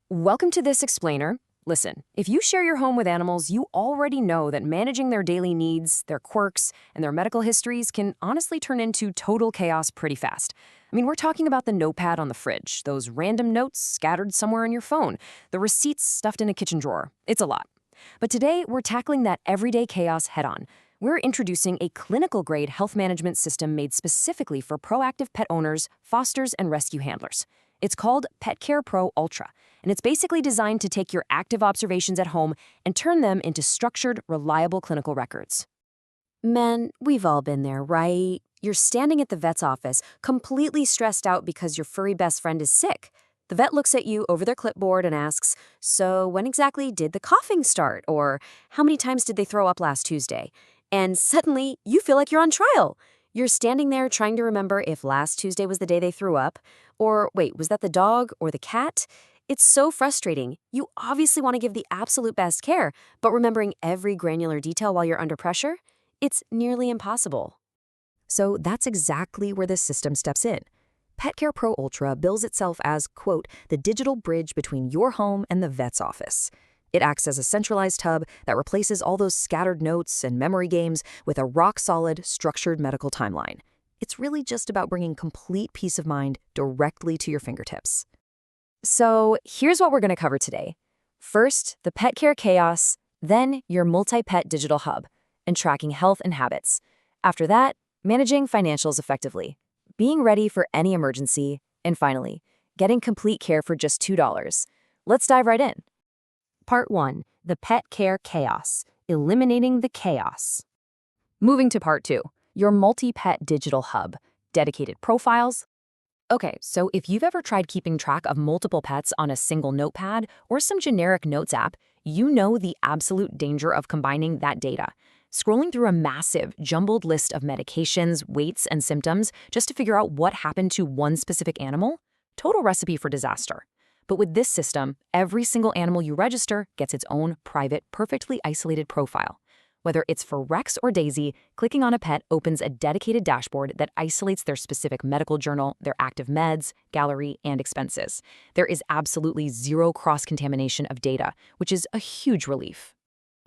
Welcome to This Explainer. Listen, if you share your home with animals, you already know that managing their daily needs, their quirks, and their medical histories can honestly turn into total chaos pretty fast. We're talking about the notepad on the fridge, those random notes scattered somewhere on your phone, the receipts stuffed in a kitchen drawer. It's a lot. But today, we're tackling that everyday chaos head on. We're introducing a clinical grade health management system made specifically for proactive pet owners, fosters, and rescue handlers. It's called PetCare Pro Ultra, and it's basically designed to take your active observations at home and turn them into structured, reliable clinical records. Men, we've all been there, right? You're standing at the vet's office, completely stressed out because your furry best friend is sick. The vet looks at you over their clipboard and asks, "So, when exactly did the coughing start?" Or, "How many times did they throw up last Tuesday?" And suddenly, you feel like you're on trial. You're standing there trying to remember if last Tuesday was the day they threw up, or wait, was that the dog or the cat? It's so frustrating. You obviously want to give the absolute best care, but remembering every granular detail while you're under pressure? It's nearly impossible. So that's exactly where this system steps in. PetCare Pro Ultra bills itself as, quote, the digital bridge between your home and the vet's office. It acts as a centralized hub that replaces all those scattered notes and memory games with a rock-solid, structured medical timeline. It's really just about bringing complete peace of mind directly to your fingertips. So here's what we're going to cover today. First, the pet care chaos, then your multi-pet digital hub, and tracking health and habits. After that, managing financials effectively, being ready for any emergency, and finally, getting complete care for just $2. Let's dive right in. Part 1. The Pet Care Chaos, Eliminating the Chaos. Moving to Part 2. Your multi-pet digital hub, dedicated profiles. Okay, so if you've ever tried keeping track of multiple pets on a single notepad or some generic notes app, you know the absolute danger of combining that data. Scrolling through a massive, jumbled list of medications, weights, and symptoms just to figure out what happened to one specific animal? Total recipe for disaster. But with this system, every single animal you register gets its own private, perfectly isolated profile. Whether it's for Rex or Daisy, clicking on a pet opens a dedicated dashboard that isolates their specific medical journal, their active meds, gallery, and expenses. There is absolutely zero cross-contamination of data, which is a huge relief.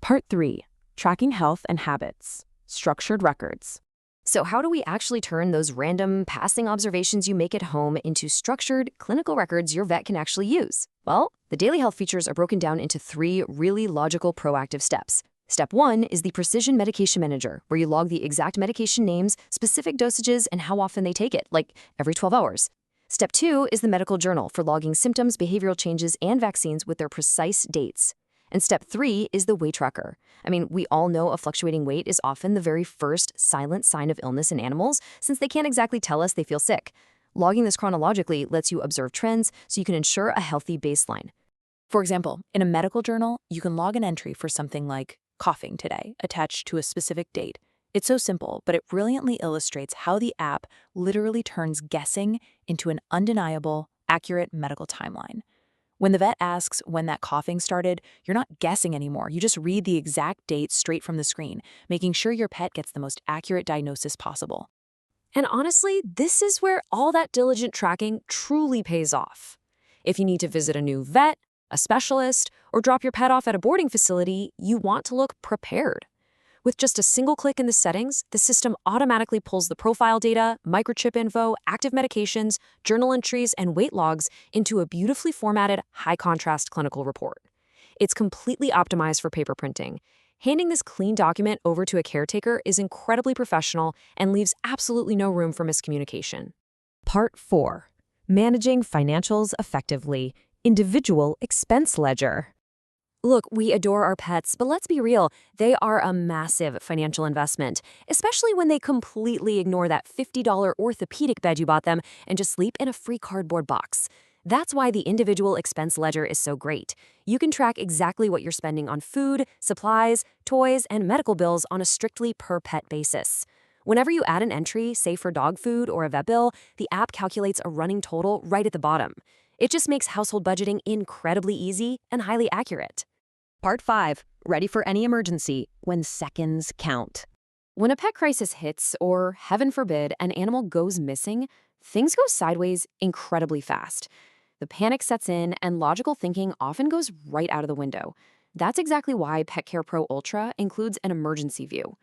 Part 3. Tracking health and habits. Structured records. So how do we actually turn those random passing observations you make at home into structured, clinical records your vet can actually use? Well, the daily health features are broken down into 3 really logical proactive steps. Step 1 is the Precision Medication Manager, where you log the exact medication names, specific dosages, and how often they take it, like every 12 hours. Step 2 is the Medical Journal for logging symptoms, behavioral changes, and vaccines with their precise dates. And Step 3 is the Weight Tracker. We all know a fluctuating weight is often the very first silent sign of illness in animals, since they can't exactly tell us they feel sick. Logging this chronologically lets you observe trends so you can ensure a healthy baseline. For example, in a medical journal, you can log an entry for something like coughing today, attached to a specific date. It's so simple, but it brilliantly illustrates how the app literally turns guessing into an undeniable, accurate medical timeline. When the vet asks when that coughing started, you're not guessing anymore. You just read the exact date straight from the screen, making sure your pet gets the most accurate diagnosis possible. And honestly, this is where all that diligent tracking truly pays off. If you need to visit a new vet, a specialist, or drop your pet off at a boarding facility, you want to look prepared. With just a single click in the settings, the system automatically pulls the profile data, microchip info, active medications, journal entries, and weight logs into a beautifully formatted, high-contrast clinical report. It's completely optimized for paper printing. Handing this clean document over to a caretaker is incredibly professional and leaves absolutely no room for miscommunication. Part 4. Managing financials effectively. Individual expense ledger. Look, we adore our pets, but let's be real, they are a massive financial investment, especially when they completely ignore that $50 orthopedic bed you bought them and just sleep in a free cardboard box. That's why the individual expense ledger is so great. You can track exactly what you're spending on food, supplies, toys, and medical bills on a strictly per-pet basis. Whenever you add an entry, say for dog food or a vet bill, the app calculates a running total right at the bottom. It just makes household budgeting incredibly easy and highly accurate. Part 5. Ready for any emergency when seconds count. When a pet crisis hits, or heaven forbid, an animal goes missing, things go sideways incredibly fast. The panic sets in, and logical thinking often goes right out of the window. That's exactly why PetCare Pro Ultra includes an emergency view.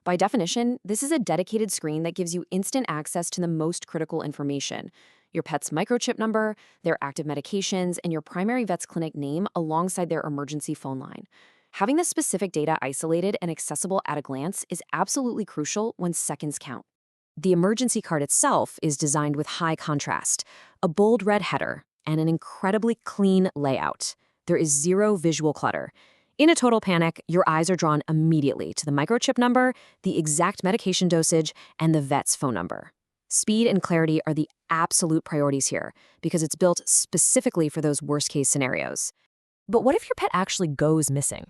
By definition, this is a dedicated screen that gives you instant access to the most critical information: your pet's microchip number, their active medications, and your primary vet's clinic name alongside their emergency phone line. Having this specific data isolated and accessible at a glance is absolutely crucial when seconds count. The emergency card itself is designed with high contrast, a bold red header, and an incredibly clean layout. There is zero visual clutter. In a total panic, your eyes are drawn immediately to the microchip number, the exact medication dosage, and the vet's phone number. Speed and clarity are the absolute priorities here because it's built specifically for those worst-case scenarios. But what if your pet actually goes missing?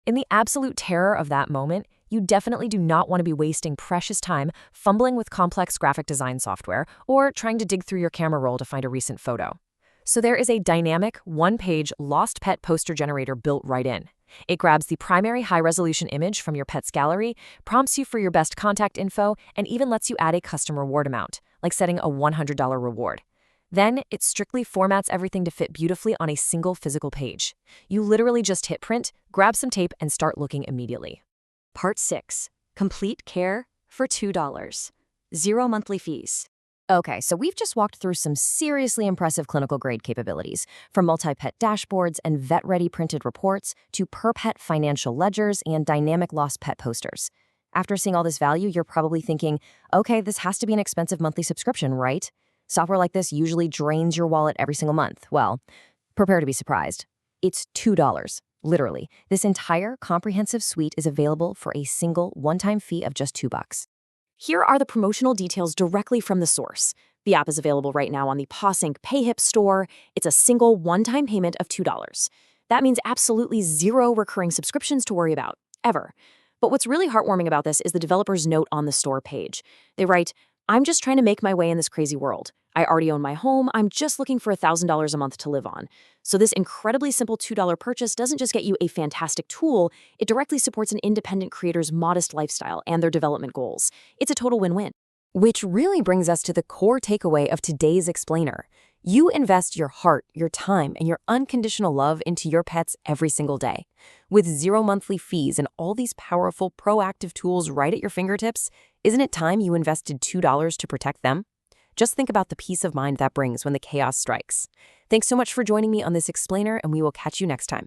In the absolute terror of that moment, you definitely do not want to be wasting precious time fumbling with complex graphic design software or trying to dig through your camera roll to find a recent photo. So there is a dynamic, one-page lost pet poster generator built right in. It grabs the primary high-resolution image from your pet's gallery, prompts you for your best contact info, and even lets you add a custom reward amount, like setting a $100 reward. Then, it strictly formats everything to fit beautifully on a single physical page. You literally just hit print, grab some tape, and start looking immediately. Part 6. Complete Care for $2. Zero monthly fees. Okay, so we've just walked through some seriously impressive clinical-grade capabilities, from multi-pet dashboards and vet-ready printed reports to per-pet financial ledgers and dynamic lost pet posters. After seeing all this value, you're probably thinking, okay, this has to be an expensive monthly subscription, right? Software like this usually drains your wallet every single month. Well, prepare to be surprised. It's $2. Literally, this entire comprehensive suite is available for a single one-time fee of just $2. Here are the promotional details directly from the source. The app is available right now on the PawSync PayHip store. It's a single one-time payment of $2. That means absolutely zero recurring subscriptions to worry about, ever. But what's really heartwarming about this is the developer's note on the store page. They write, "I'm just trying to make my way in this crazy world. I already own my home. I'm just looking for $1,000 a month to live on." So this incredibly simple $2 purchase doesn't just get you a fantastic tool, it directly supports an independent creator's modest lifestyle and their development goals. It's a total win-win. Which really brings us to the core takeaway of today's explainer. You invest your heart, your time, and your unconditional love into your pets every single day. With zero monthly fees and all these powerful, proactive tools right at your fingertips, isn't it time you invested $2 to protect them? Just think about the peace of mind that brings when the chaos strikes. Thanks so much for joining me on this explainer, and we will catch you next time.